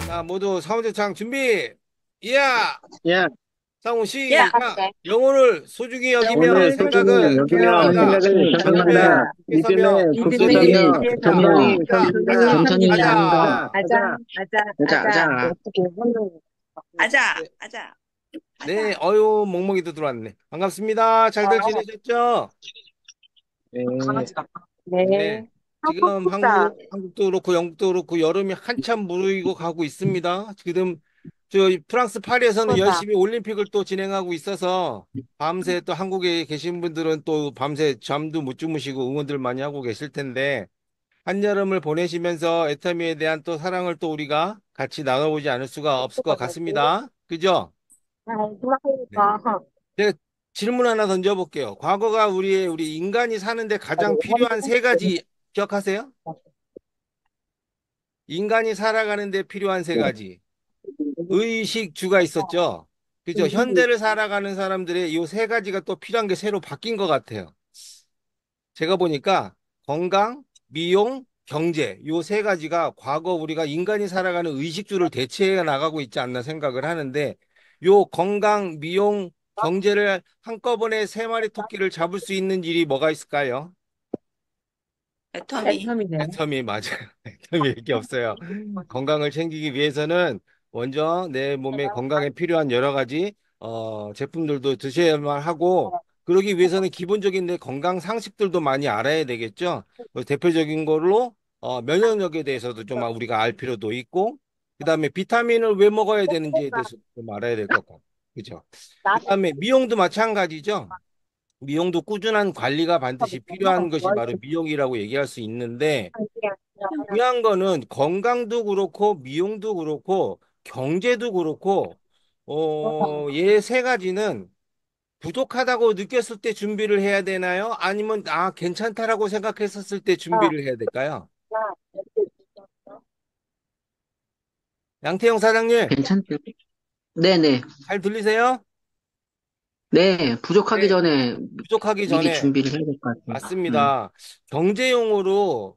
자, 모두 사원대창 준비. 이야, 예, 상우 야, 시작. 영혼을 소중히 여기며 오늘 소중히 생각을 여기며 기억한다. 생각을 믿음에 기억한다. 굳게 서며 믿음에 굳게 믿음에 겸손히 서며 굳게 겸손히 서며 일합니다. 겸손히 가자, 겸손히 삽니다. 일합니다. 가자. 아자, 아자, 가자, 아자, 가자. 아자, 네, 아자, 네, 아자. 어유, 멍멍이도 들어왔네. 반갑습니다. 잘들 지내셨죠? 네, 네. 네. 지금 한국사. 한국도 그렇고 영국도 그렇고 여름이 한참 무르익어 가고 있습니다. 지금 저 프랑스 파리에서는 보다. 열심히 올림픽을 또 진행하고 있어서 밤새 또 한국에 계신 분들은 또 밤새 잠도 못 주무시고 응원들 많이 하고 계실 텐데 한여름을 보내시면서 애터미에 대한 또 사랑을 또 우리가 같이 나눠보지 않을 수가 없을 것 같습니다. 그죠? 네. 생각해보니까. 제가 질문 하나 던져볼게요. 과거가 우리 인간이 사는데 가장 필요한 세 가지 기억하세요? 인간이 살아가는데 필요한 세 가지. 의식주가 있었죠? 그죠? 현대를 살아가는 사람들의 이 세 가지가 또 필요한 게 새로 바뀐 것 같아요. 제가 보니까 건강, 미용, 경제, 요 세 가지가 과거 우리가 인간이 살아가는 의식주를 대체해 나가고 있지 않나 생각을 하는데, 요 건강, 미용, 경제를 한꺼번에 세 마리 토끼를 잡을 수 있는 일이 뭐가 있을까요? 애터미. 애터미네. 애터미 맞아요. 애터미 얘기 없어요. 건강을 챙기기 위해서는 먼저 내 몸에 건강에 필요한 여러 가지 제품들도 드셔야만 하고 그러기 위해서는 기본적인 내 건강 상식들도 많이 알아야 되겠죠. 대표적인 걸로 면역력에 대해서도 좀 우리가 알 필요도 있고 그다음에 비타민을 왜 먹어야 되는지에 대해서 좀 알아야 될 것 같고 그죠. 그다음에 미용도 마찬가지죠. 미용도 꾸준한 관리가 반드시 필요한 것이 바로 미용이라고 얘기할 수 있는데 중요한 거는 건강도 그렇고 미용도 그렇고 경제도 그렇고 얘 세 가지는 부족하다고 느꼈을 때 준비를 해야 되나요? 아니면 괜찮다라고 생각했었을 때 준비를 해야 될까요? 양태형 사장님 괜찮죠? 네네. 잘 들리세요? 네, 부족하기 네. 전에 부족하기 미리 전에 준비를 해야 될 것 같아요. 네. 맞습니다. 경제용어로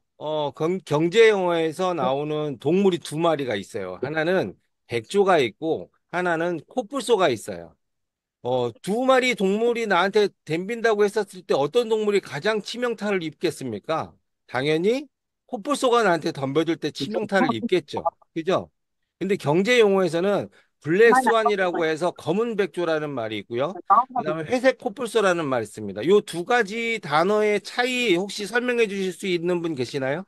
경제용어에서 나오는 동물이 두 마리가 있어요. 하나는 백조가 있고 하나는 코뿔소가 있어요. 두 마리 동물이 나한테 덤빈다고 했었을 때 어떤 동물이 가장 치명타를 입겠습니까? 당연히 코뿔소가 나한테 덤벼들 때 치명타를 입겠죠. 그죠? 근데 경제 용어에서는 블랙 스완이라고 해서 검은 백조라는 말이 있고요. 그다음에 회색 코뿔소라는 말이 있습니다. 요 두 가지 단어의 차이 혹시 설명해 주실 수 있는 분 계시나요?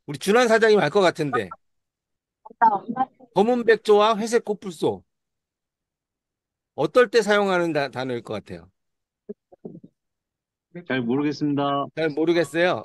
우리 준환 사장님 알 것 같은데. 검은 백조와 회색 코뿔소. 어떨 때 사용하는 단어일 것 같아요? 잘 모르겠습니다. 잘 모르겠어요.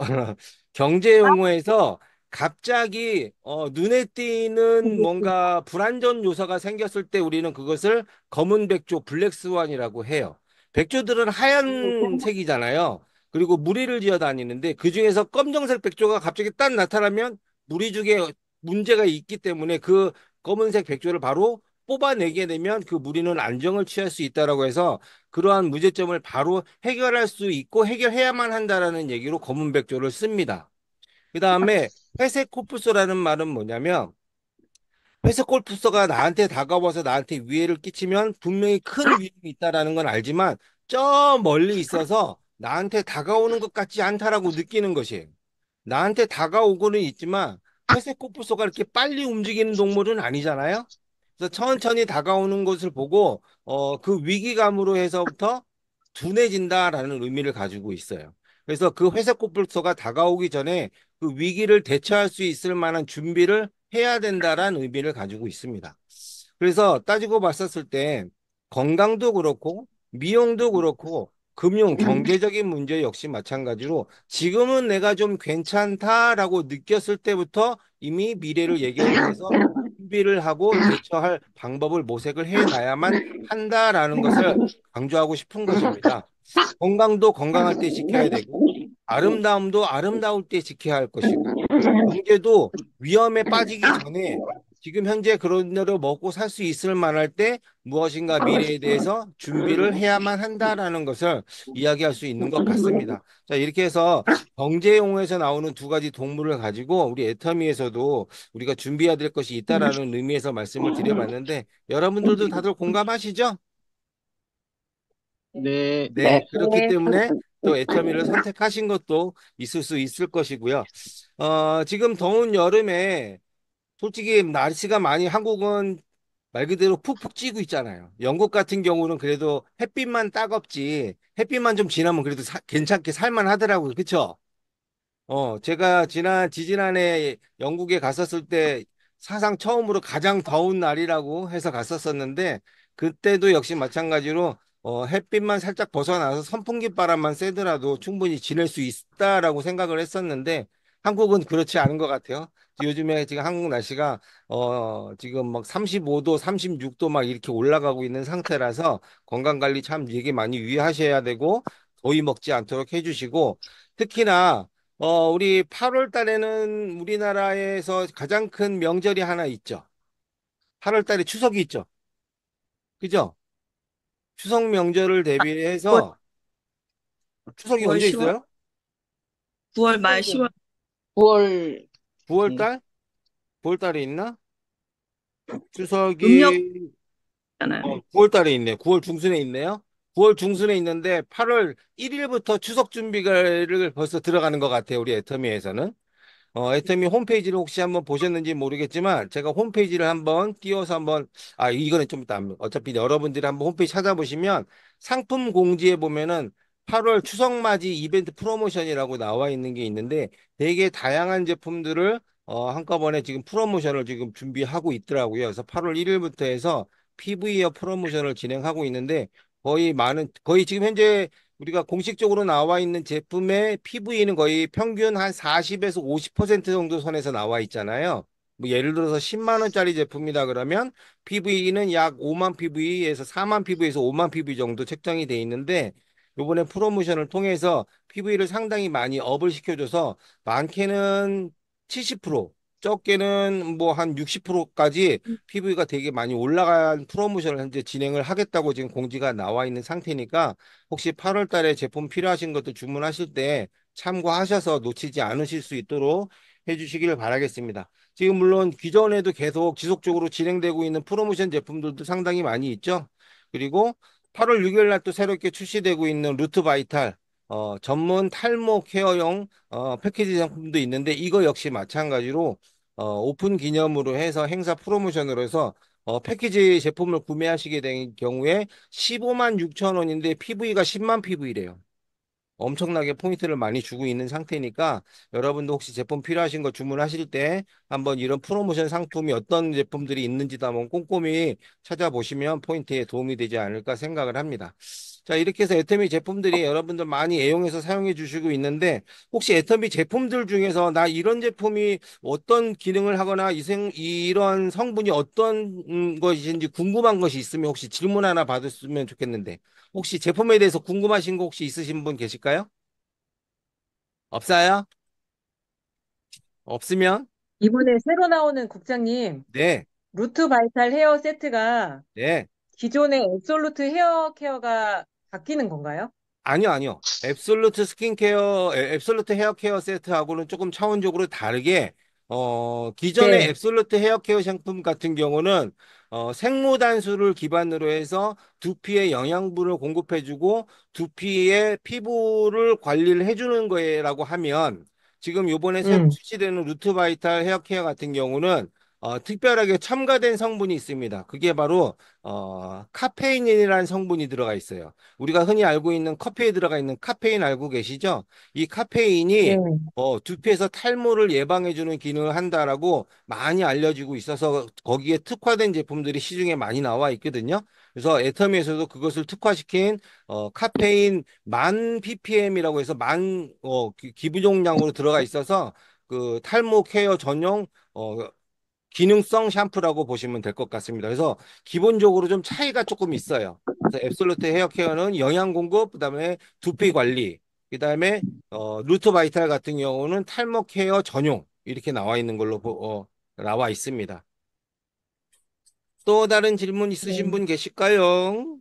경제 용어에서 갑자기 눈에 띄는 뭔가 불안전 요소가 생겼을 때 우리는 그것을 검은 백조 블랙스완이라고 해요. 백조들은 하얀 색이잖아요. 그리고 무리를 지어 다니는데 그중에서 검정색 백조가 갑자기 딱 나타나면 무리 중에 문제가 있기 때문에 그 검은색 백조를 바로 뽑아내게 되면 그 무리는 안정을 취할 수 있다라고 해서 그러한 문제점을 바로 해결할 수 있고 해결해야만 한다라는 얘기로 검은 백조를 씁니다. 그 다음에 회색 코뿔소라는 말은 뭐냐면 회색 코뿔소가 나한테 다가와서 나한테 위해를 끼치면 분명히 큰 위험이 있다라는 건 알지만 저 멀리 있어서 나한테 다가오는 것 같지 않다라고 느끼는 것이에요. 나한테 다가오고는 있지만 회색 코뿔소가 이렇게 빨리 움직이는 동물은 아니잖아요. 그래서 천천히 다가오는 것을 보고 그 위기감으로 해서부터 둔해진다라는 의미를 가지고 있어요. 그래서 그 회색 코뿔소가 다가오기 전에 그 위기를 대처할 수 있을 만한 준비를 해야 된다라는 의미를 가지고 있습니다. 그래서 따지고 봤었을 때 건강도 그렇고 미용도 그렇고 금융, 경제적인 문제 역시 마찬가지로 지금은 내가 좀 괜찮다라고 느꼈을 때부터 이미 미래를 예견을 해서 준비를 하고 대처할 방법을 모색을 해놔야만 한다라는 것을 강조하고 싶은 것입니다. 건강도 건강할 때 지켜야 되고 아름다움도 아름다울 때 지켜야 할 것이고 경제도 위험에 빠지기 전에 지금 현재 그런 대로 먹고 살 수 있을 만할 때 무엇인가 미래에 대해서 준비를 해야만 한다라는 것을 이야기할 수 있는 것 같습니다. 자, 이렇게 해서 경제용어에서 나오는 두 가지 동물을 가지고 우리 애터미에서도 우리가 준비해야 될 것이 있다라는 의미에서 말씀을 드려봤는데 여러분들도 다들 공감하시죠? 네. 네, 그렇기 네. 때문에 또 애터미를 선택하신 것도 있을 수 있을 것이고요. 지금 더운 여름에 솔직히 날씨가 많이 한국은 말 그대로 푹푹 찌고 있잖아요. 영국 같은 경우는 그래도 햇빛만 따갑지 햇빛만 좀 지나면 그래도 괜찮게 살만 하더라고요. 그쵸? 제가 지지난해 영국에 갔었을 때 사상 처음으로 가장 더운 날이라고 해서 갔었었는데, 그때도 역시 마찬가지로, 햇빛만 살짝 벗어나서 선풍기 바람만 쐬더라도 충분히 지낼 수 있다라고 생각을 했었는데, 한국은 그렇지 않은 것 같아요. 요즘에 지금 한국 날씨가, 지금 막 35도, 36도 막 이렇게 올라가고 있는 상태라서 건강관리 참 되게 많이 유의하셔야 되고, 더위 먹지 않도록 해주시고, 특히나 우리 8월 달에는 우리나라에서 가장 큰 명절이 하나 있죠. 8월 달에 추석이 있죠. 그죠? 추석 명절을 9월, 대비해서 추석이 9월, 언제 10월, 있어요? 9월 말 10월 9월, 9월 네. 달? 9월 달에 있나? 음력잖아요. 추석이 9월 달에 있네. 9월 중순에 있네요. 9월 중순에 있는데 8월 1일부터 추석 준비를 벌써 들어가는 것 같아요. 우리 애터미에서는. 애터미 홈페이지를 혹시 한번 보셨는지 모르겠지만 제가 홈페이지를 한번 띄워서 한번 이거는 좀 이따 어차피 여러분들이 한번 홈페이지 찾아보시면 상품 공지에 보면은 8월 추석 맞이 이벤트 프로모션이라고 나와 있는 게 있는데 되게 다양한 제품들을 한꺼번에 지금 프로모션을 지금 준비하고 있더라고요. 그래서 8월 1일부터 해서 PV어 프로모션을 진행하고 있는데 거의 지금 현재 우리가 공식적으로 나와 있는 제품의 PV는 거의 평균 한 40에서 50% 정도 선에서 나와 있잖아요. 뭐 예를 들어서 10만 원짜리 제품이다 그러면 PV는 약 5만 PV에서 4만 PV에서 5만 PV 정도 책정이 돼 있는데 요번에 프로모션을 통해서 PV를 상당히 많이 업을 시켜줘서 많게는 70%, 적게는 뭐 한 60%까지 PV가 되게 많이 올라간 프로모션을 현재 진행을 하겠다고 지금 공지가 나와 있는 상태니까 혹시 8월 달에 제품 필요하신 것도 주문하실 때 참고하셔서 놓치지 않으실 수 있도록 해주시기를 바라겠습니다. 지금 물론 기존에도 계속 지속적으로 진행되고 있는 프로모션 제품들도 상당히 많이 있죠. 그리고 8월 6일 날 또 새롭게 출시되고 있는 루트 바이탈 전문 탈모 케어용 패키지 상품도 있는데 이거 역시 마찬가지로 오픈 기념으로 해서 행사 프로모션으로 해서 패키지 제품을 구매하시게 된 경우에 15만 6천 원인데 PV가 10만 PV래요. 엄청나게 포인트를 많이 주고 있는 상태니까 여러분도 혹시 제품 필요하신 거 주문하실 때 한번 이런 프로모션 상품이 어떤 제품들이 있는지도 한번 꼼꼼히 찾아보시면 포인트에 도움이 되지 않을까 생각을 합니다. 자, 이렇게 해서 애터미 제품들이 여러분들 많이 애용해서 사용해 주시고 있는데 혹시 애터미 제품들 중에서 나 이런 제품이 어떤 기능을 하거나 이런 성분이 어떤 것인지 궁금한 것이 있으면 혹시 질문 하나 받았으면 좋겠는데 혹시 제품에 대해서 궁금하신 거 혹시 있으신 분 계실까요? 없어요? 없으면 이번에 새로 나오는 국장님, 네, 루트 바이탈 헤어 세트가 네. 기존의 앱솔루트 헤어 케어가 바뀌는 건가요? 아니요, 아니요. 앱솔루트 헤어케어 세트하고는 조금 차원적으로 다르게, 기존의 네. 앱솔루트 헤어케어 상품 같은 경우는, 생로단수를 기반으로 해서 두피에 영양분을 공급해주고, 두피의 피부를 관리를 해주는 거라고 하면, 지금 요번에 새로 음. 출시되는 루트바이탈 헤어케어 같은 경우는, 특별하게 첨가된 성분이 있습니다. 그게 바로, 카페인이라는 성분이 들어가 있어요. 우리가 흔히 알고 있는 커피에 들어가 있는 카페인 알고 계시죠? 이 네. 카페인이 두피에서 탈모를 예방해주는 기능을 한다라고 많이 알려지고 있어서 거기에 특화된 제품들이 시중에 많이 나와 있거든요. 그래서 애터미에서도 그것을 특화시킨 카페인 만 ppm이라고 해서 기부종량으로 들어가 있어서 그 탈모 케어 전용 기능성 샴푸라고 보시면 될 것 같습니다. 그래서 기본적으로 좀 차이가 조금 있어요. 그래서 앱솔루트 헤어 케어는 영양 공급, 그다음에 두피 관리, 그다음에 루트 바이탈 같은 경우는 탈모 케어 전용 이렇게 나와 있는 걸로 나와 있습니다. 또 다른 질문 있으신 네. 분 계실까요?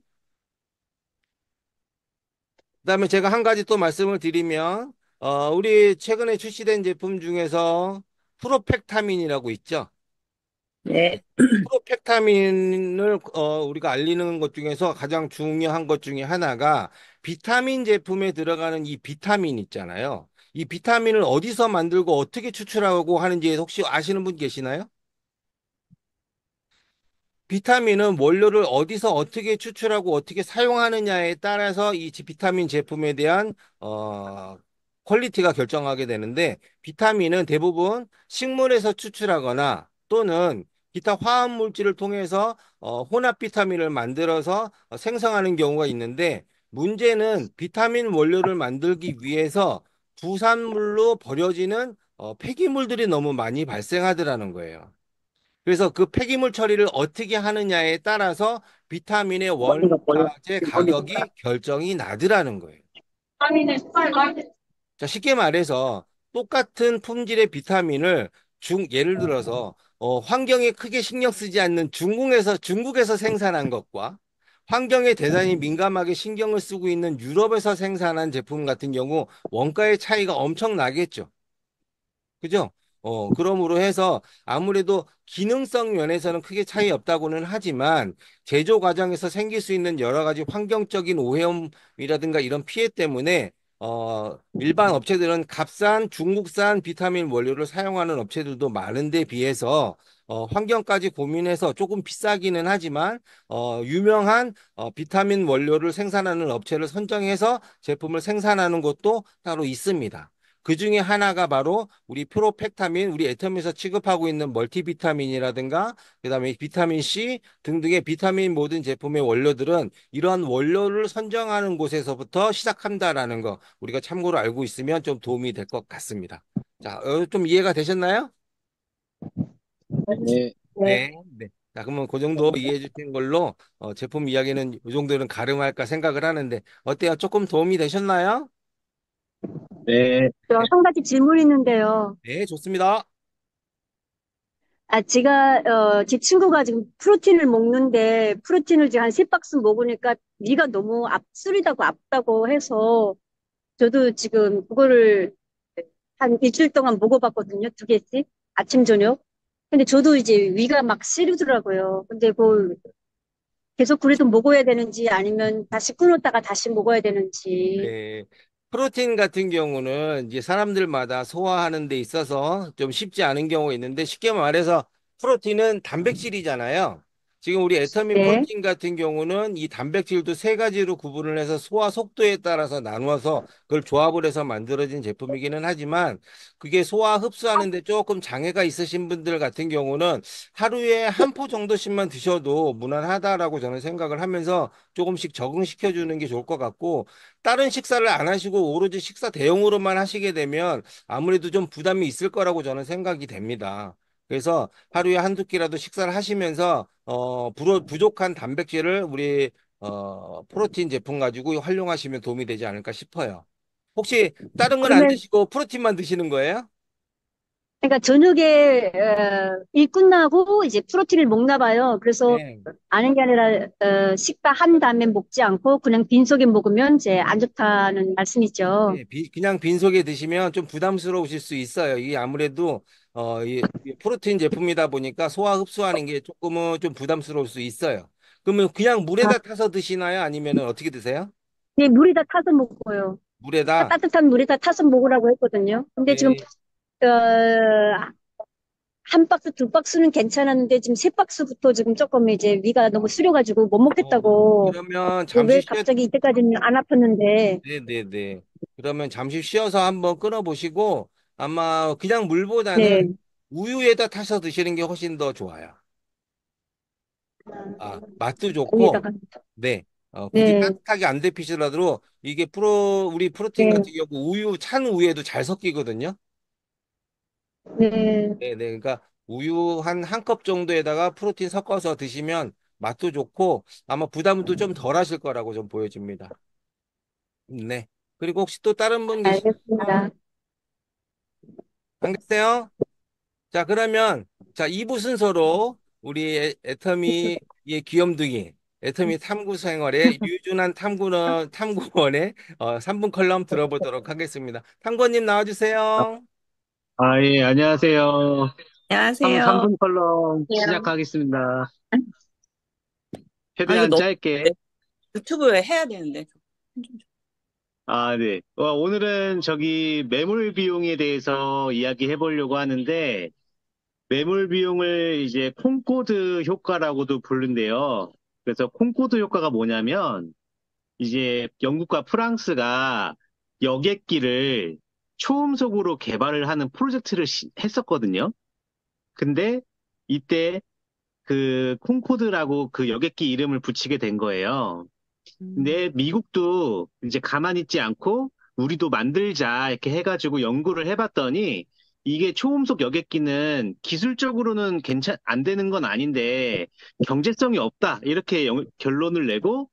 그다음에 제가 한 가지 또 말씀을 드리면, 우리 최근에 출시된 제품 중에서 프로펙타민이라고 있죠. 네. 프로펙타민을 우리가 알리는 것 중에서 가장 중요한 것 중에 하나가 비타민 제품에 들어가는 이 비타민 있잖아요. 이 비타민을 어디서 만들고 어떻게 추출하고 하는지 혹시 아시는 분 계시나요? 비타민은 원료를 어디서 어떻게 추출하고 어떻게 사용하느냐에 따라서 이 비타민 제품에 대한 퀄리티가 결정하게 되는데 비타민은 대부분 식물에서 추출하거나 또는 기타 화학 물질을 통해서 혼합 비타민을 만들어서 생성하는 경우가 있는데 문제는 비타민 원료를 만들기 위해서 부산물로 버려지는 폐기물들이 너무 많이 발생하더라는 거예요. 그래서 그 폐기물 처리를 어떻게 하느냐에 따라서 비타민의 원가제 가격이 결정이 나더라는 거예요. 자, 쉽게 말해서 똑같은 품질의 비타민을 예를 들어서 환경에 크게 신경 쓰지 않는 중국에서 생산한 것과 환경에 대단히 민감하게 신경을 쓰고 있는 유럽에서 생산한 제품 같은 경우 원가의 차이가 엄청 나겠죠. 그죠? 그러므로 해서 아무래도 기능성 면에서는 크게 차이 없다고는 하지만 제조 과정에서 생길 수 있는 여러 가지 환경적인 오염이라든가 이런 피해 때문에 일반 업체들은 값싼 중국산 비타민 원료를 사용하는 업체들도 많은데 비해서 환경까지 고민해서 조금 비싸기는 하지만 유명한 비타민 원료를 생산하는 업체를 선정해서 제품을 생산하는 것도 따로 있습니다. 그 중에 하나가 바로 우리 프로펙타민, 우리 애텀에서 취급하고 있는 멀티비타민이라든가, 그다음에 비타민 C 등등의 비타민 모든 제품의 원료들은 이러한 원료를 선정하는 곳에서부터 시작한다라는 거 우리가 참고로 알고 있으면 좀 도움이 될 것 같습니다. 자, 좀 이해가 되셨나요? 네. 네. 네. 네. 자, 그러면 그 정도 이해해 주신 걸로 제품 이야기는 이 정도는 가름할까 생각을 하는데 어때요? 조금 도움이 되셨나요? 네. 저 한 가지 질문 있는데요. 네, 좋습니다. 제 친구가 지금 프로틴을 먹는데, 프로틴을 지금 한 세 박스 먹으니까 위가 너무 쓰리다고 아프다고 해서, 저도 지금 그거를 한 일주일 동안 먹어봤거든요. 두 개씩. 아침, 저녁. 근데 저도 이제 위가 막 쓰리더라고요. 근데 그 계속 그래도 먹어야 되는지 아니면 다시 끊었다가 다시 먹어야 되는지. 네. 프로틴 같은 경우는 이제 사람들마다 소화하는 데 있어서 좀 쉽지 않은 경우가 있는데 쉽게 말해서 프로틴은 단백질이잖아요. 지금 우리 애터민 네. 프로틴 같은 경우는 이 단백질도 세 가지로 구분을 해서 소화 속도에 따라서 나누어서 그걸 조합을 해서 만들어진 제품이기는 하지만 그게 소화 흡수하는 데 조금 장애가 있으신 분들 같은 경우는 하루에 한 포 정도씩만 드셔도 무난하다라고 저는 생각을 하면서 조금씩 적응시켜 주는 게 좋을 것 같고 다른 식사를 안 하시고 오로지 식사 대용으로만 하시게 되면 아무래도 좀 부담이 있을 거라고 저는 생각이 됩니다. 그래서 하루에 한두 끼라도 식사를 하시면서 부족한 단백질을 우리 프로틴 제품 가지고 활용하시면 도움이 되지 않을까 싶어요. 혹시 다른 건 안 그러면 드시고 프로틴만 드시는 거예요? 그러니까 저녁에 일 끝나고 이제 프로틴을 먹나 봐요. 그래서 네. 아는 게 아니라 식사한 다음에 먹지 않고 그냥 빈속에 먹으면 이제 안 좋다는 말씀이죠. 네, 그냥 빈속에 드시면 좀 부담스러우실 수 있어요. 이게 아무래도 이 프로틴 제품이다 보니까 소화 흡수하는 게 조금은 좀 부담스러울 수 있어요. 그러면 그냥 아, 물에다 타서 드시나요? 아니면 어떻게 드세요? 네, 물에다 타서 먹어요. 물에다? 따뜻한 물에다 타서 먹으라고 했거든요. 근데 지금 네. 한 박스, 두 박스는 괜찮았는데 지금 세 박스부터 지금 조금 이제 위가 너무 쓰려가지고 못 먹겠다고. 그러면 왜 잠시 쉬어, 갑자기 이때까지는 안 아팠는데. 네네네. 그러면 잠시 쉬어서 한번 끊어보시고 아마 그냥 물보다는 네. 우유에다 타서 드시는 게 훨씬 더 좋아요. 맛도 좋고, 거기다가. 네. 굳이 네. 따뜻하게 안 데피시더라도 이게 우리 프로틴 네. 같은 경우 찬 우유에도 잘 섞이거든요. 네. 네네. 그러니까 우유 한 컵 정도에다가 프로틴 섞어서 드시면 맛도 좋고 아마 부담도 좀 덜 하실 거라고 좀 보여집니다. 네. 그리고 혹시 또 다른 분 계시나요? 알겠습니다. 안 계세요? 자, 그러면 자, 2부 순서로 우리 애터미의 귀염둥이, 애터미 탐구 생활의 유준한 탐구원의 3분 컬럼 들어보도록 하겠습니다. 탐구원님 나와주세요. 예, 안녕하세요. 안녕하세요. 3분 컬럼 시작하겠습니다. 이거 최대한 너무 짧게. 유튜브에 해야 되는데. 네. 오늘은 매물 비용에 대해서 이야기해 보려고 하는데, 매물 비용을 이제 콩코드 효과라고도 부르는데요. 그래서 콩코드 효과가 뭐냐면, 이제 영국과 프랑스가 여객기를 초음속으로 개발을 하는 프로젝트를 했었거든요. 근데 이때 그 콩코드라고 그 여객기 이름을 붙이게 된 거예요. 근데 미국도 이제 가만히 있지 않고 우리도 만들자 이렇게 해가지고 연구를 해봤더니 이게 초음속 여객기는 기술적으로는 안 되는 건 아닌데 경제성이 없다 이렇게 결론을 내고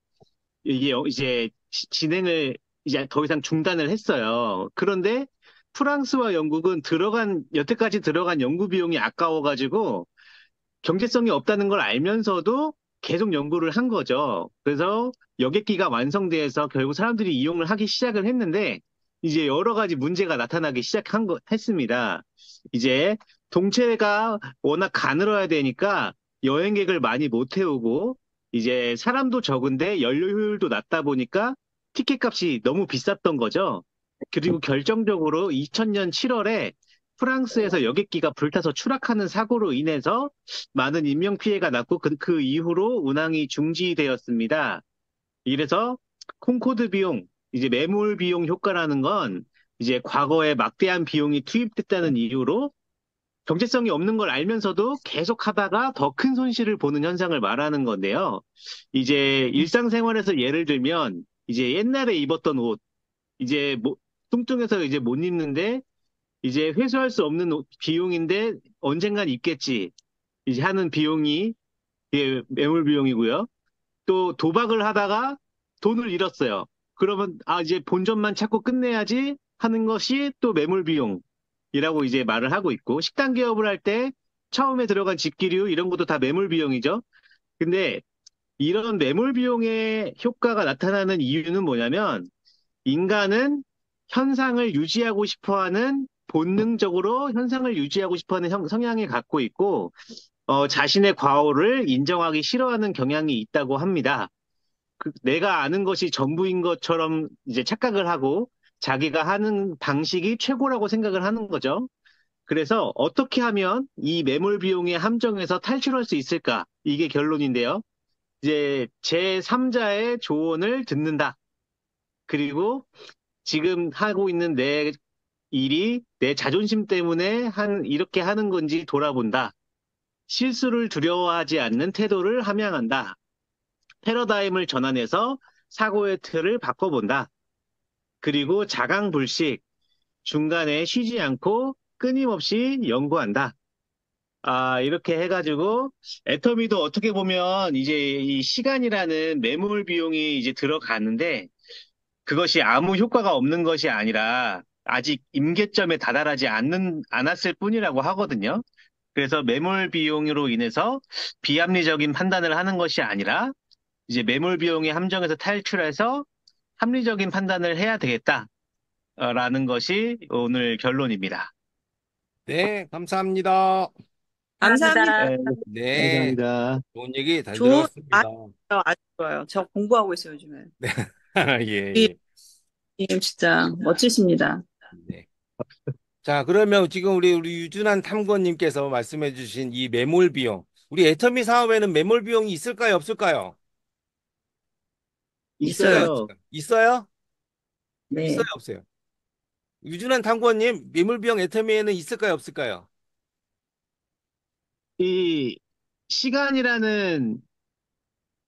이게 이제 진행을 이제 더 이상 중단을 했어요. 그런데 프랑스와 영국은 여태까지 들어간 연구 비용이 아까워가지고 경제성이 없다는 걸 알면서도 계속 연구를 한 거죠. 그래서 여객기가 완성돼서 결국 사람들이 이용을 하기 시작을 했는데 이제 여러 가지 문제가 나타나기 했습니다. 이제 동체가 워낙 가늘어야 되니까 여행객을 많이 못 태우고 이제 사람도 적은데 연료 효율도 낮다 보니까 티켓 값이 너무 비쌌던 거죠. 그리고 결정적으로 2000년 7월에 프랑스에서 여객기가 불타서 추락하는 사고로 인해서 많은 인명피해가 났고 그 이후로 운항이 중지되었습니다. 이래서 콩코드 비용, 이제 매몰 비용 효과라는 건 이제 과거에 막대한 비용이 투입됐다는 이유로 경제성이 없는 걸 알면서도 계속 하다가 더 큰 손실을 보는 현상을 말하는 건데요. 이제 일상생활에서 예를 들면 이제 옛날에 입었던 옷, 이제 뚱뚱해서 이제 못 입는데 이제 회수할 수 없는 비용인데 언젠간 있겠지. 이제 하는 비용이 이게 매몰 비용이고요. 또 도박을 하다가 돈을 잃었어요. 그러면 이제 본전만 찾고 끝내야지 하는 것이 또 매몰 비용이라고 이제 말을 하고 있고 식당 개업을 할 때 처음에 들어간 집기류 이런 것도 다 매몰 비용이죠. 근데 이런 매몰 비용의 효과가 나타나는 이유는 뭐냐면 인간은 현상을 유지하고 싶어하는 본능적으로 현상을 유지하고 싶어하는 성향을 갖고 있고 자신의 과오를 인정하기 싫어하는 경향이 있다고 합니다. 내가 아는 것이 전부인 것처럼 이제 착각을 하고 자기가 하는 방식이 최고라고 생각을 하는 거죠. 그래서 어떻게 하면 이 매몰 비용의 함정에서 탈출할 수 있을까? 이게 결론인데요. 이제 제3자의 조언을 듣는다. 그리고 지금 하고 있는 내 일이 내 자존심 때문에 이렇게 하는 건지 돌아본다. 실수를 두려워하지 않는 태도를 함양한다. 패러다임을 전환해서 사고의 틀을 바꿔본다. 그리고 자강불식, 중간에 쉬지 않고 끊임없이 연구한다. 이렇게 해가지고, 애터미도 어떻게 보면 이제 이 시간이라는 매몰 비용이 이제 들어가는데, 그것이 아무 효과가 없는 것이 아니라, 아직 임계점에 않았을 뿐이라고 하거든요. 그래서 매몰 비용으로 인해서 비합리적인 판단을 하는 것이 아니라, 이제 매몰 비용의 함정에서 탈출해서 합리적인 판단을 해야 되겠다라는 것이 오늘 결론입니다. 네, 감사합니다. 감사합니다. 감사합니다. 네, 네, 감사합니다. 좋은 얘기 잘 좋은, 들었습니다. 아주 좋아요. 저 공부하고 있어요, 요즘에. 예, 이, 예. 진짜 멋지십니다. 네. 자, 그러면 지금 우리 유준한 탐구원님께서 말씀해주신 이 매몰 비용, 우리 애터미 사업에는 매몰 비용이 있을까요, 없을까요? 있어요, 있어요. 있어요. 없을까요? 있어요? 있어요, 네. 없어요? 유준한 탐구원님, 매몰 비용 애터미에는 있을까요, 없을까요? 이 시간이라는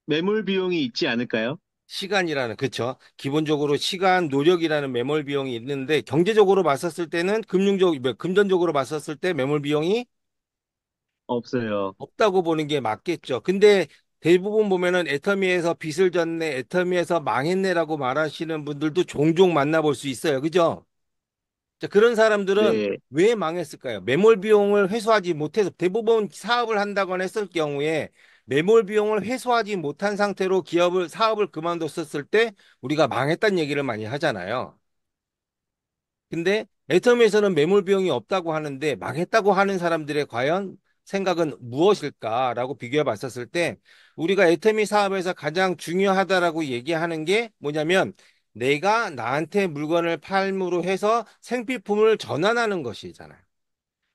매몰 비용이 있지 않을까요? 그쵸. 기본적으로 시간, 노력이라는 매몰 비용이 있는데, 경제적으로 봤었을 때는 금전적으로 봤었을 때 매몰 비용이 없어요. 없다고 보는 게 맞겠죠. 근데 대부분 보면은 애터미에서 빚을 졌네, 애터미에서 망했네라고 말하시는 분들도 종종 만나볼 수 있어요. 그죠? 자, 그런 사람들은 네, 왜 망했을까요? 매몰 비용을 회수하지 못해서 대부분 사업을 한다거나 했을 경우에 매몰 비용을 회수하지 못한 상태로 사업을 그만뒀었을 때 우리가 망했다는 얘기를 많이 하잖아요. 근데 애터미에서는 매몰 비용이 없다고 하는데 망했다고 하는 사람들의 과연 생각은 무엇일까라고 비교해 봤었을 때 우리가 애터미 사업에서 가장 중요하다라고 얘기하는 게 뭐냐면 내가 나한테 물건을 팔므로 해서 생필품을 전환하는 것이잖아요.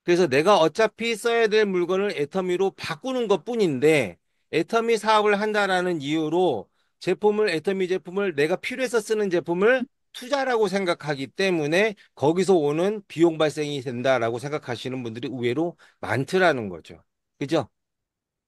그래서 내가 어차피 써야 될 물건을 애터미로 바꾸는 것뿐인데 애터미 사업을 한다라는 이유로 애터미 제품을 내가 필요해서 쓰는 제품을 투자라고 생각하기 때문에 거기서 오는 비용 발생이 된다라고 생각하시는 분들이 의외로 많더라는 거죠. 그죠?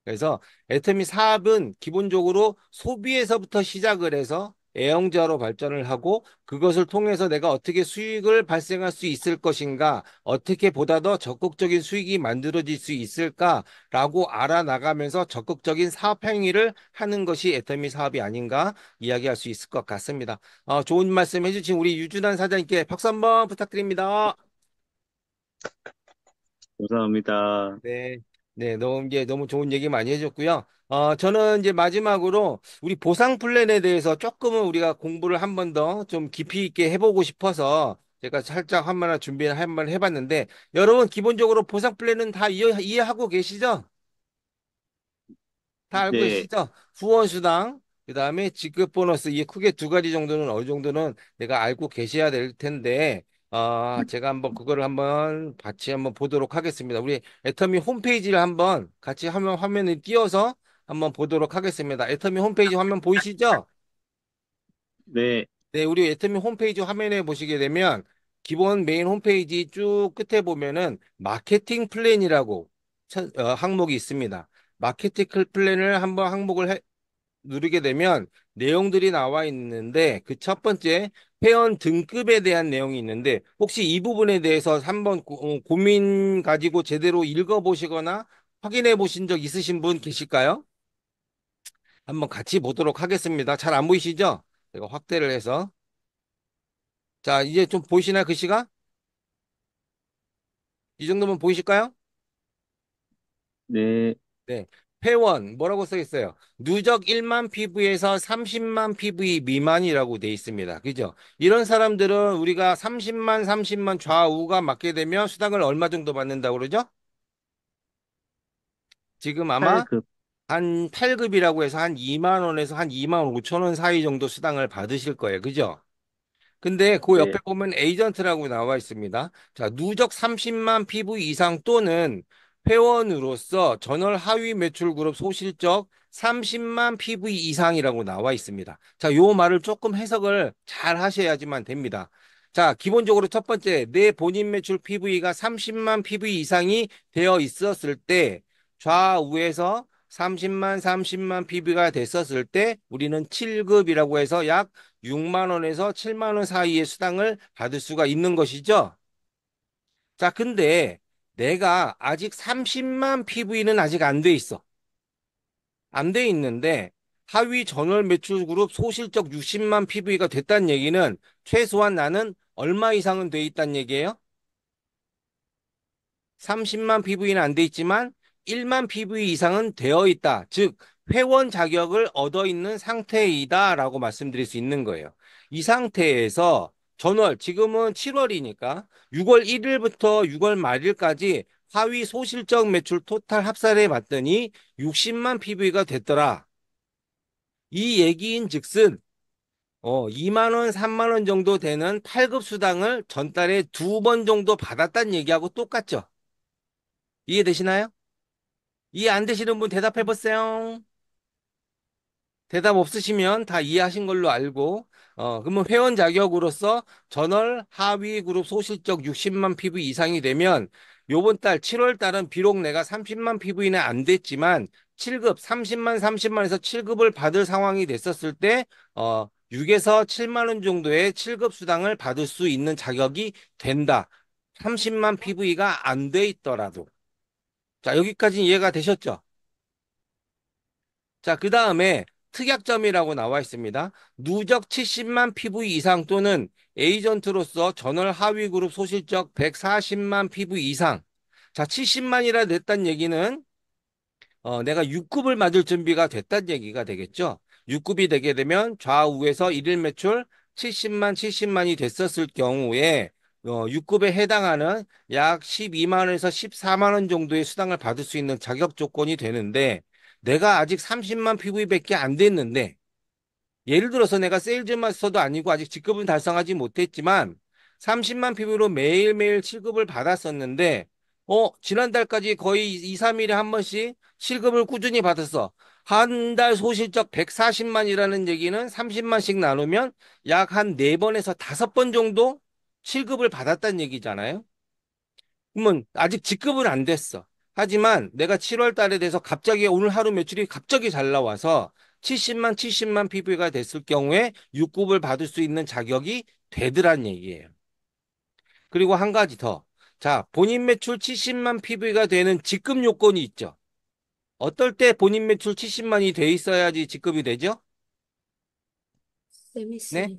그래서 애터미 사업은 기본적으로 소비에서부터 시작을 해서 애형자로 발전을 하고 그것을 통해서 내가 어떻게 수익을 발생할 수 있을 것인가, 어떻게 보다 더 적극적인 수익이 만들어질 수 있을까라고 알아나가면서 적극적인 사업 행위를 하는 것이 애터미 사업이 아닌가 이야기할 수 있을 것 같습니다. 좋은 말씀 해주신 우리 유준환 사장님께 박수 한번 부탁드립니다. 감사합니다. 네, 네, 너무 좋은 얘기 많이 해줬고요. 저는 이제 마지막으로 우리 보상 플랜에 대해서 조금은 우리가 공부를 한 번 더 좀 깊이 있게 해보고 싶어서 제가 살짝 준비를 한번 해봤는데, 여러분 기본적으로 보상 플랜은 다 이해하고 계시죠? 다 알고 네, 계시죠? 후원수당, 그 다음에 지급 보너스, 이 크게 두 가지 정도는 어느 정도는 내가 알고 계셔야 될 텐데, 제가 한번 그거를 한번 같이 한번 보도록 하겠습니다. 우리 애터미 홈페이지를 한번 같이 화면에 띄워서 한번 보도록 하겠습니다. 애터미 홈페이지 화면 보이시죠? 네, 네, 우리 애터미 홈페이지 화면에 보시게 되면 기본 메인 홈페이지 쭉 끝에 보면은 마케팅 플랜이라고 항목이 있습니다. 마케팅 플랜을 한번 누르게 되면 내용들이 나와 있는데 그 첫 번째 회원 등급에 대한 내용이 있는데 혹시 이 부분에 대해서 한번 고민 가지고 제대로 읽어보시거나 확인해 보신 적 있으신 분 계실까요? 한번 같이 보도록 하겠습니다. 잘 안 보이시죠? 제가 확대를 해서. 자, 이제 좀 보이시나요, 글씨가? 이 정도면 보이실까요? 네, 네. 회원, 뭐라고 써 있어요? 누적 1만 PV에서 30만 PV 미만이라고 돼 있습니다. 그죠? 이런 사람들은 우리가 30만 좌우가 맞게 되면 수당을 얼마 정도 받는다고 그러죠? 지금 아마 8급. 한 8급이라고 해서 한 2만 원에서 한 2만 5천 원 사이 정도 수당을 받으실 거예요. 그죠? 근데 그 옆에 네, 보면 에이전트라고 나와 있습니다. 자, 누적 30만 PV 이상 또는 회원으로서 전월 하위 매출 그룹 소실적 30만 PV 이상이라고 나와 있습니다. 자, 요 말을 조금 해석을 잘 하셔야지만 됩니다. 자, 기본적으로 첫 번째, 내 본인 매출 PV가 30만 PV 이상이 되어 있었을 때 좌우에서 30만 PV가 됐었을 때 우리는 7급이라고 해서 약 6만 원에서 7만 원 사이의 수당을 받을 수가 있는 것이죠. 자, 근데 내가 아직 30만 PV는 아직 안 돼 있어. 안 돼 있는데 하위 전월 매출 그룹 소실적 60만 PV가 됐다는 얘기는 최소한 나는 얼마 이상은 돼 있다는 얘기예요? 30만 PV는 안 돼 있지만 1만 PV 이상은 되어 있다. 즉, 회원 자격을 얻어 있는 상태이다라고 말씀드릴 수 있는 거예요. 이 상태에서 지금은 7월이니까 6월 1일부터 6월 말일까지 하위 소실적 매출 토탈 합산해 봤더니 60만 PV가 됐더라. 이 얘기인 즉슨 2만 원, 3만 원 정도 되는 8급 수당을 전달에 두 번 정도 받았다는 얘기하고 똑같죠. 이해되시나요? 이해 안 되시는 분 대답해 보세요. 대답 없으시면 다 이해하신 걸로 알고, 그러면 회원 자격으로서 전월 하위 그룹 소실적 60만 PV 이상이 되면 요번 달 7월 달은 비록 내가 30만 PV는 안 됐지만 7급 30만에서 7급을 받을 상황이 됐었을 때 6에서 7만 원 정도의 7급 수당을 받을 수 있는 자격이 된다. 30만 PV가 안 돼 있더라도. 자, 여기까지 이해가 되셨죠? 자, 그 다음에 특약점이라고 나와 있습니다. 누적 70만 PV 이상 또는 에이전트로서 전월 하위 그룹 소실적 140만 PV 이상. 자, 70만이라 냈단 얘기는 내가 6급을 맞을 준비가 됐다는 얘기가 되겠죠. 6급이 되게 되면 좌우에서 일일 매출 70만, 70만이 됐었을 경우에 6급에 해당하는 약 12만 원에서 14만 원 정도의 수당을 받을 수 있는 자격 조건이 되는데 내가 아직 30만 PV밖에 안 됐는데 예를 들어서 내가 세일즈 마스터도 아니고 아직 직급은 달성하지 못했지만 30만 PV로 매일매일 실급을 받았었는데 지난달까지 거의 2, 3일에 한 번씩 실급을 꾸준히 받았어. 한 달 소실적 140만이라는 얘기는 30만씩 나누면 약 한 4번에서 5번 정도 실급을 받았다는 얘기잖아요. 그러면 아직 직급은 안 됐어. 하지만 내가 7월 달에 돼서 갑자기 오늘 하루 매출이 갑자기 잘 나와서 70만, 70만 PV가 됐을 경우에 6급을 받을 수 있는 자격이 되더란 얘기예요. 그리고 한 가지 더. 자, 본인 매출 70만 PV가 되는 직급 요건이 있죠. 어떨 때 본인 매출 70만이 돼 있어야지 직급이 되죠? 네?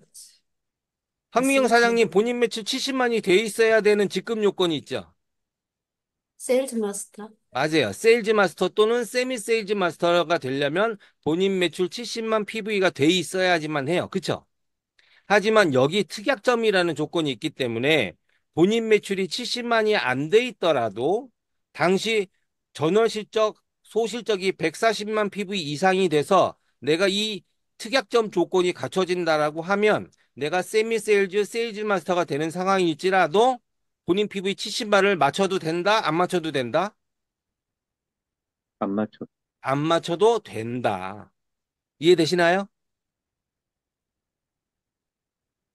황미영 사장님, 본인 매출 70만이 돼 있어야 되는 직급 요건이 있죠. 세일즈 마스터. 맞아요. 세일즈 마스터 또는 세미 세일즈 마스터가 되려면 본인 매출 70만 PV가 돼 있어야지만 해요. 그쵸? 하지만 여기 특약점이라는 조건이 있기 때문에 본인 매출이 70만이 안 돼 있더라도 당시 전월 실적, 소실적이 140만 PV 이상이 돼서 내가 이 특약점 조건이 갖춰진다라고 하면 내가 세미 세일즈, 세일즈 마스터가 되는 상황일지라도 본인 PV 70만을 맞춰도 된다? 안 맞춰도 된다? 안 맞춰. 안 맞춰도 된다. 이해되시나요?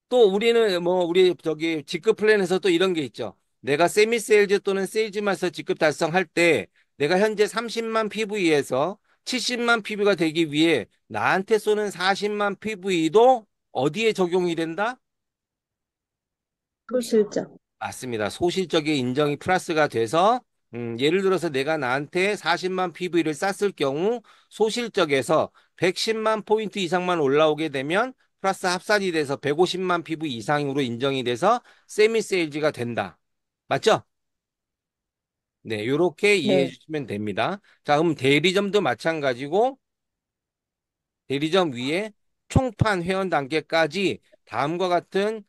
또 우리는 뭐 우리 저기 직급 플랜에서 또 이런 게 있죠. 내가 세미 세일즈 또는 세일즈 마스터 직급 달성할 때 내가 현재 30만 PV에서 70만 PV가 되기 위해 나한테 쏘는 40만 PV도 어디에 적용이 된다? 소실적. 맞습니다. 소실적의 인정이 플러스가 돼서 예를 들어서 내가 나한테 40만 PV를 쌌을 경우 소실적에서 110만 포인트 이상만 올라오게 되면 플러스 합산이 돼서 150만 PV 이상으로 인정이 돼서 세미 세일즈가 된다. 맞죠? 네, 이렇게 이해해 네. 주시면 됩니다. 자, 그럼 대리점도 마찬가지고 대리점 위에 총판 회원 단계까지 다음과 같은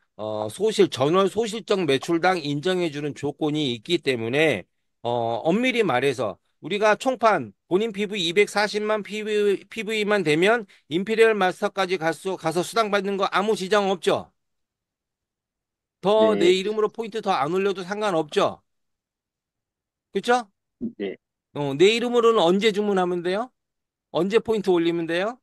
전월 소실적 매출당 인정해주는 조건이 있기 때문에 엄밀히 말해서 우리가 총판 본인 PV 240만 PV만 되면 임피리얼 마스터까지 가서 수당 받는 거 아무 지장 없죠. 더 내 네, 이름으로 포인트 더 안 올려도 상관없죠. 그렇죠? 네. 내 이름으로는 언제 주문하면 돼요? 언제 포인트 올리면 돼요?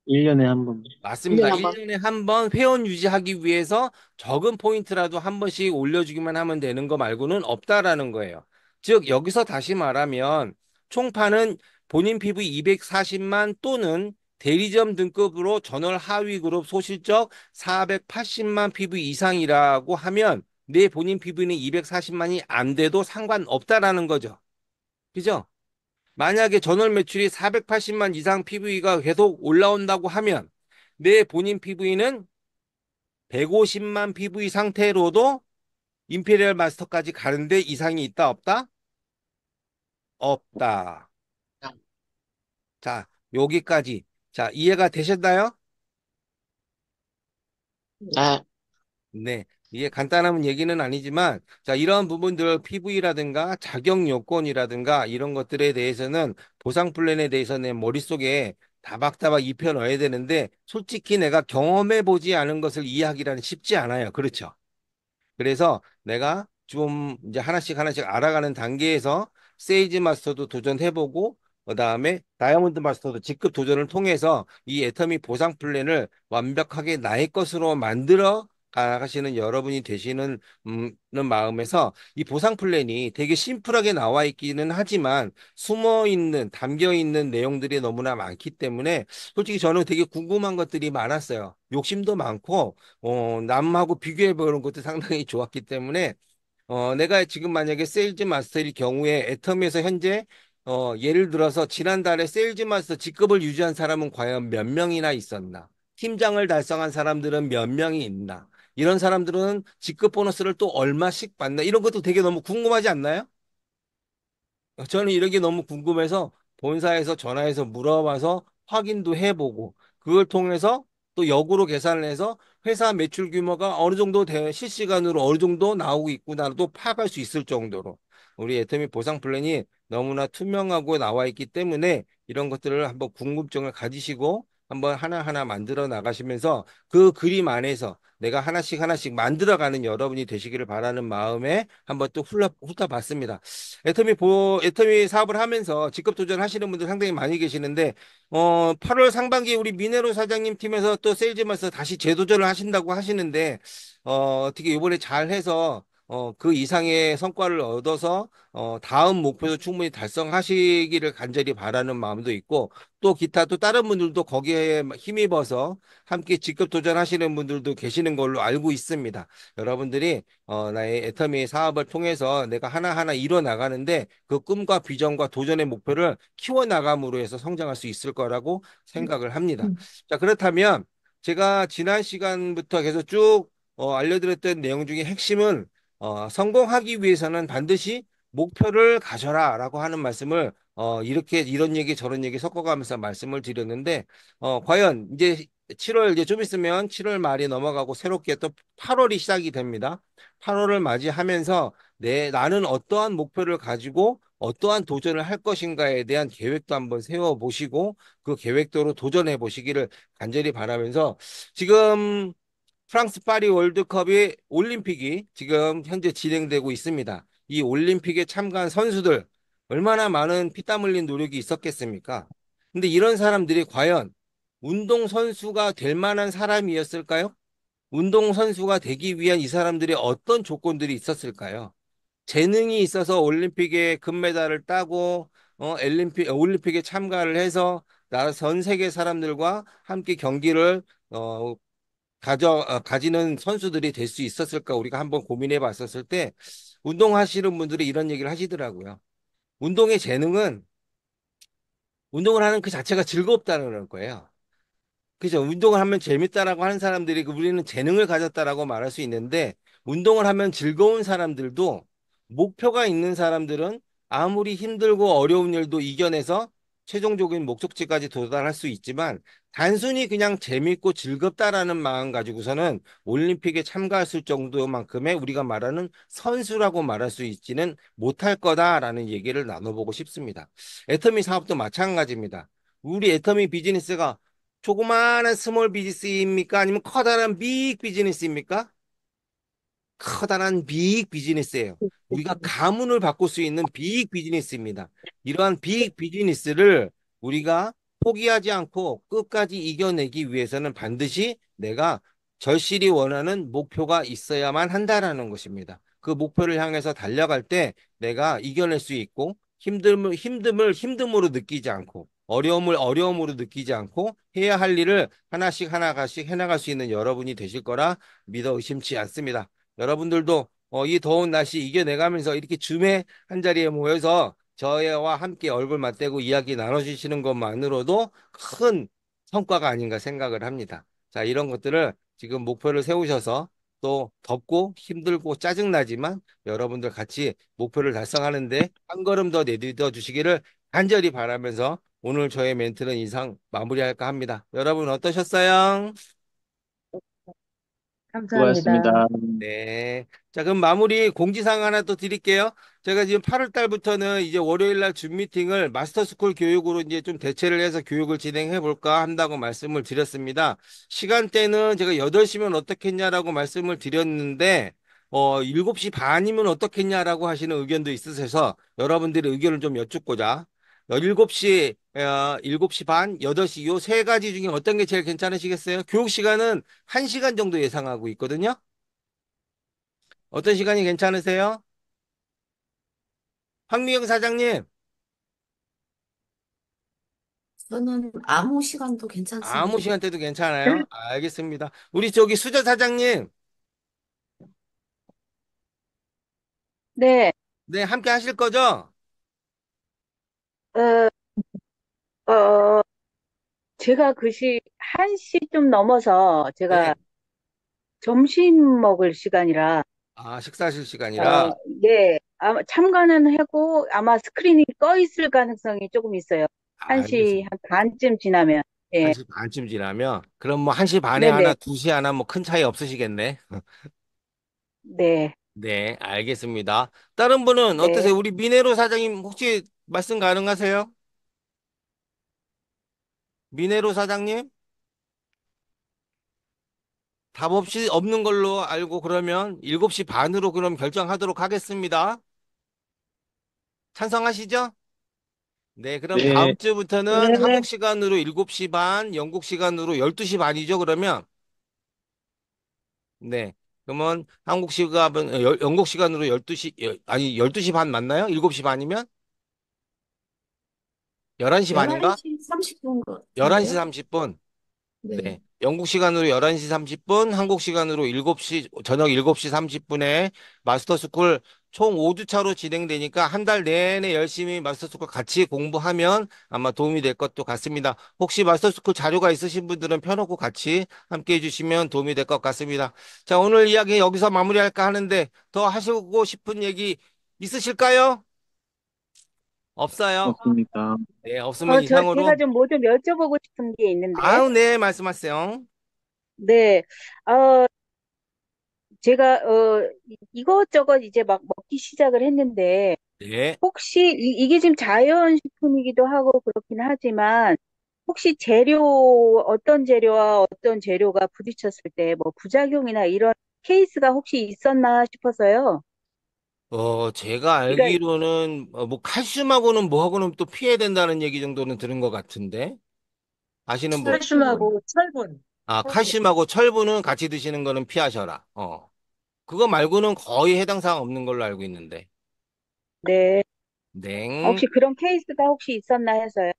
1년에 한 번. 맞습니다. 1년에 한 번. 1년에 한 번 회원 유지하기 위해서 적은 포인트라도 한 번씩 올려주기만 하면 되는 거 말고는 없다라는 거예요. 즉, 여기서 다시 말하면 총판은 본인 PV 240만 또는 대리점 등급으로 전월 하위 그룹 소실적 480만 PV 이상이라고 하면 내 본인 PV는 240만이 안 돼도 상관없다라는 거죠. 그죠? 만약에 전월 매출이 480만 이상 PV가 계속 올라온다고 하면 내 본인 PV는 150만 PV 상태로도 임페리얼 마스터까지 가는데 이상이 있다 없다? 없다. 자, 여기까지. 자, 이해가 되셨나요? 네. 네. 이게 간단한 얘기는 아니지만, 자, 이런 부분들, PV라든가 자격 요건이라든가 이런 것들에 대해서는 보상 플랜에 대해서 내 머릿속에 다박다박 입혀 넣어야 되는데, 솔직히 내가 경험해 보지 않은 것을 이해하기란 쉽지 않아요. 그렇죠? 그래서 내가 좀 이제 하나씩 하나씩 알아가는 단계에서 세이지 마스터도 도전해보고 그다음에 다이아몬드 마스터도 직급 도전을 통해서 이 애터미 보상 플랜을 완벽하게 나의 것으로 만들어 가시는 여러분이 되시는 마음에서 이 보상 플랜이 되게 심플하게 나와 있기는 하지만 숨어 있는 담겨 있는 내용들이 너무나 많기 때문에 솔직히 저는 되게 궁금한 것들이 많았어요. 욕심도 많고 남하고 비교해 보는 것도 상당히 좋았기 때문에 내가 지금 만약에 세일즈 마스터일 경우에 애텀에서 현재 예를 들어서 지난달에 세일즈마스터 직급을 유지한 사람은 과연 몇 명이나 있었나? 팀장을 달성한 사람들은 몇 명이 있나? 이런 사람들은 직급 보너스를 또 얼마씩 받나? 이런 것도 되게 너무 궁금하지 않나요? 저는 이런 게 너무 궁금해서 본사에서 전화해서 물어봐서 확인도 해보고 그걸 통해서 또 역으로 계산을 해서 회사 매출 규모가 어느 정도 실시간으로 어느 정도 나오고 있구나도 파악할 수 있을 정도로 우리 애터미 보상 플랜이 너무나 투명하고 나와 있기 때문에 이런 것들을 한번 궁금증을 가지시고 한번 하나하나 만들어 나가시면서 그 그림 안에서 내가 하나씩 하나씩 만들어가는 여러분이 되시기를 바라는 마음에 한번 또 훑어봤습니다. 애터미 사업을 하면서 직급 도전하시는 분들 상당히 많이 계시는데, 8월 상반기에 우리 미네로 사장님 팀에서 또 세일즈마스터 다시 재도전을 하신다고 하시는데, 어떻게 이번에 잘 해서, 그 이상의 성과를 얻어서, 다음 목표도 충분히 달성하시기를 간절히 바라는 마음도 있고, 또 기타 또 다른 분들도 거기에 힘입어서 함께 직급 도전하시는 분들도 계시는 걸로 알고 있습니다. 여러분들이 나의 애터미 사업을 통해서 내가 하나하나 이뤄 나가는데 그 꿈과 비전과 도전의 목표를 키워 나감으로 해서 성장할 수 있을 거라고 생각을 합니다. 자, 그렇다면 제가 지난 시간부터 계속 쭉 알려드렸던 내용 중에 핵심은 성공하기 위해서는 반드시 목표를 가져라라고 하는 말씀을 이렇게 이런 얘기 저런 얘기 섞어가면서 말씀을 드렸는데 과연 이제 7월 이제 좀 있으면 7월 말이 넘어가고 새롭게 또 8월이 시작이 됩니다. 8월을 맞이하면서 나는 어떠한 목표를 가지고 어떠한 도전을 할 것인가에 대한 계획도 한번 세워 보시고 그 계획대로 도전해 보시기를 간절히 바라면서 지금 프랑스 파리 월드컵이 올림픽이 지금 현재 진행되고 있습니다. 이 올림픽에 참가한 선수들 얼마나 많은 피땀 흘린 노력이 있었겠습니까? 근데 이런 사람들이 과연 운동선수가 될 만한 사람이었을까요? 운동선수가 되기 위한 이 사람들의 어떤 조건들이 있었을까요? 재능이 있어서 올림픽에 금메달을 따고, 올림픽에 참가를 해서 나라 전 세계 사람들과 함께 경기를, 가지는 선수들이 될 수 있었을까? 우리가 한번 고민해 봤었을 때, 운동하시는 분들이 이런 얘기를 하시더라고요. 운동의 재능은 운동을 하는 그 자체가 즐겁다는 거예요. 그죠? 운동을 하면 재밌다라고 하는 사람들이 우리는 재능을 가졌다라고 말할 수 있는데 운동을 하면 즐거운 사람들도 목표가 있는 사람들은 아무리 힘들고 어려운 일도 이겨내서 최종적인 목적지까지 도달할 수 있지만 단순히 그냥 재밌고 즐겁다라는 마음 가지고서는 올림픽에 참가했을 정도만큼의 우리가 말하는 선수라고 말할 수 있지는 못할 거다라는 얘기를 나눠보고 싶습니다. 애터미 사업도 마찬가지입니다. 우리 애터미 비즈니스가 조그마한 스몰 비즈니스입니까? 아니면 커다란 빅 비즈니스입니까? 커다란 빅 비즈니스예요. 우리가 가문을 바꿀 수 있는 빅 비즈니스입니다. 이러한 빅 비즈니스를 우리가 포기하지 않고 끝까지 이겨내기 위해서는 반드시 내가 절실히 원하는 목표가 있어야만 한다라는 것입니다. 그 목표를 향해서 달려갈 때 내가 이겨낼 수 있고 힘듦으로 느끼지 않고 어려움을 어려움으로 느끼지 않고 해야 할 일을 하나씩 하나씩 해나갈 수 있는 여러분이 되실 거라 믿어 의심치 않습니다. 여러분들도 이 더운 날씨 이겨내가면서 이렇게 줌에 한 자리에 모여서 저와 함께 얼굴 맞대고 이야기 나눠주시는 것만으로도 큰 성과가 아닌가 생각을 합니다. 자, 이런 것들을 지금 목표를 세우셔서 또 덥고 힘들고 짜증나지만 여러분들 같이 목표를 달성하는데 한 걸음 더 내딛어 주시기를 간절히 바라면서 오늘 저의 멘트는 이상 마무리할까 합니다. 여러분 어떠셨어요? 감사합니다. 수고하셨습니다. 네. 자, 그럼 마무리 공지사항 하나 또 드릴게요. 제가 지금 8월 달부터는 이제 월요일 날 줌 미팅을 마스터스쿨 교육으로 이제 좀 대체를 해서 교육을 진행해 볼까 한다고 말씀을 드렸습니다. 시간대는 제가 8시면 어떻겠냐라고 말씀을 드렸는데, 7시 반이면 어떻겠냐라고 하시는 의견도 있으셔서 여러분들의 의견을 좀 여쭙고자 7시 반, 8시 요 세 가지 중에 어떤 게 제일 괜찮으시겠어요? 교육 시간은 1시간 정도 예상하고 있거든요. 어떤 시간이 괜찮으세요? 황미영 사장님, 저는 아무 시간도 아무 괜찮습니다. 시간대도 괜찮아요? 알겠습니다. 우리 저기 수저 사장님, 네. 네, 함께 하실 거죠? 어, 제가 1시 좀 넘어서 네. 제가 점심 먹을 시간이라, 식사하실 어, 시간이라. 네, 아마 참가는 하고 아마 스크린이 꺼 있을 가능성이 조금 있어요. 1시 알겠습니다. 한 반쯤 지나면. 예, 1시 반쯤 지나면, 그럼 뭐 1시 반에 하나, 네네, 2시 하나 뭐 큰 차이 없으시겠네. 네, 네, 알겠습니다. 다른 분은 네. 어떠세요? 우리 미네로 사장님 혹시 말씀 가능하세요? 미네로 사장님? 답 없이 없는 걸로 알고 그러면 7시 반으로 그럼 결정하도록 하겠습니다. 찬성하시죠? 네, 그럼 네, 다음 주부터는 네, 한국 시간으로 7시 반, 영국 시간으로 12시 반이죠, 그러면? 네. 그러면 한국 시간, 영국 시간으로 12시, 아니, 12시 반 맞나요? 7시 반이면? 11시 반인가? 11시 30분 11시 같은데요? 30분. 네. 네. 영국 시간으로 11시 30분, 한국 시간으로 7시, 저녁 7시 30분에 마스터스쿨 총 5주차로 진행되니까 한 달 내내 열심히 마스터스쿨 같이 공부하면 아마 도움이 될 것도 같습니다. 혹시 마스터스쿨 자료가 있으신 분들은 펴놓고 같이 함께 해주시면 도움이 될 것 같습니다. 자, 오늘 이야기 여기서 마무리할까 하는데 더 하시고 싶은 얘기 있으실까요? 없어요? 없습니다. 네, 없으면 제가 이상으로. 좀 뭐 좀 여쭤보고 싶은 게 있는데, 아우, 네, 말씀하세요. 네, 어, 제가, 이것저것 이제 막 먹기 시작을 했는데, 네. 혹시 이게 지금 자연식품이기도 하고 그렇긴 하지만 혹시 어떤 재료와 어떤 재료가 부딪혔을 때 뭐 부작용이나 이런 케이스가 혹시 있었나 싶어서요. 제가 그러니까 알기로는, 뭐, 칼슘하고는 뭐하고는 또 피해야 된다는 얘기 정도는 들은 것 같은데, 아시는 분? 철분. 칼슘하고 철분. 철분. 칼슘하고 철분은 같이 드시는 거는 피하셔라. 그거 말고는 거의 해당 사항 없는 걸로 알고 있는데. 네, 네. 혹시 그런 케이스가 혹시 있었나 해서요.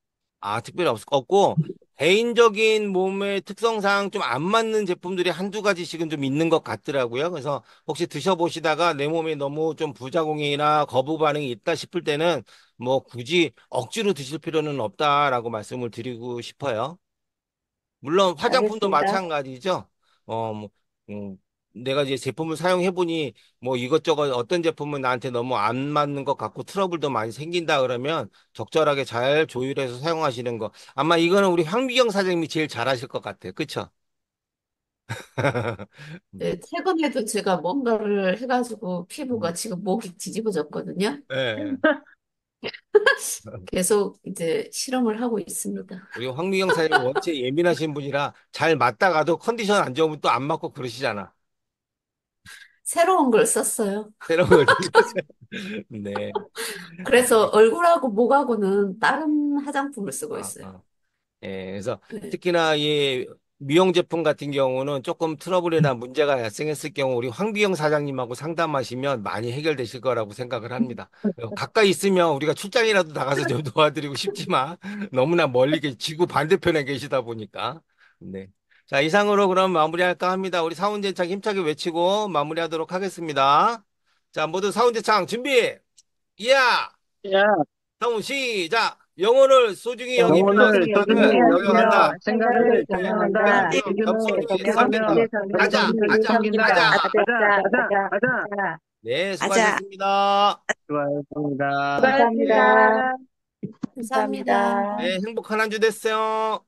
특별히 없고, 개인적인 몸의 특성상 좀 안 맞는 제품들이 한두 가지씩은 좀 있는 것 같더라고요. 그래서 혹시 드셔보시다가 내 몸에 너무 좀 부작용이나 거부 반응이 있다 싶을 때는 뭐 굳이 억지로 드실 필요는 없다라고 말씀을 드리고 싶어요. 물론 화장품도 알겠습니다. 마찬가지죠. 뭐, 음, 내가 이제 제품을 사용해보니 뭐 이것저것 어떤 제품은 나한테 너무 안 맞는 것 같고 트러블도 많이 생긴다 그러면 적절하게 잘 조율해서 사용하시는 거. 아마 이거는 우리 황미경 사장님이 제일 잘하실 것 같아요. 그쵸? 네, 최근에도 제가 뭔가를 해가지고 피부가 음. 지금 목이 뒤집어졌거든요. 예. 계속 이제 실험을 하고 있습니다. 우리 황미경 사장님 원체 예민하신 분이라 잘 맞다가도 컨디션 안 좋으면 또 안 맞고 그러시잖아. 새로운 걸 썼어요. 새로운 걸 드셔보세요. 네. 그래서 얼굴하고 목하고는 다른 화장품을 쓰고 아, 있어요. 아. 예, 그래서 네. 특히나 이 미용 제품 같은 경우는 조금 트러블이나 문제가 발생했을 경우 우리 황비영 사장님하고 상담하시면 많이 해결되실 거라고 생각을 합니다. 가까이 있으면 우리가 출장이라도 나가서 좀 도와드리고 싶지만 너무나 멀리 지구 반대편에 계시다 보니까. 네. 자, 이상으로 그럼 마무리할까 합니다. 우리 사운제창 힘차게 외치고 마무리하도록 하겠습니다. 자, 모두 사운제창 준비! 이야! 야, 사운 시작! 영혼을 소중히 여기며 영혼을 소중히 소중히 생각을 여기며 존경한다. 여기며 생각을 생각을 존경한다. 존경한다. 위대한 존경하고 겸손을 위해 존경하며 섬긴다. 겸손을 위해 가자, 겸손을 위해 가자, 섬긴다. 섬긴다. 가자. 가자, 아자, 가자, 아자, 가자. 아자. 네, 아자. 수고하셨습니다. 수고하셨습니다. 감사합니다. 수고하셨습니다. 감사합니다. 감사합니다. 네, 행복한 한 주 됐어요.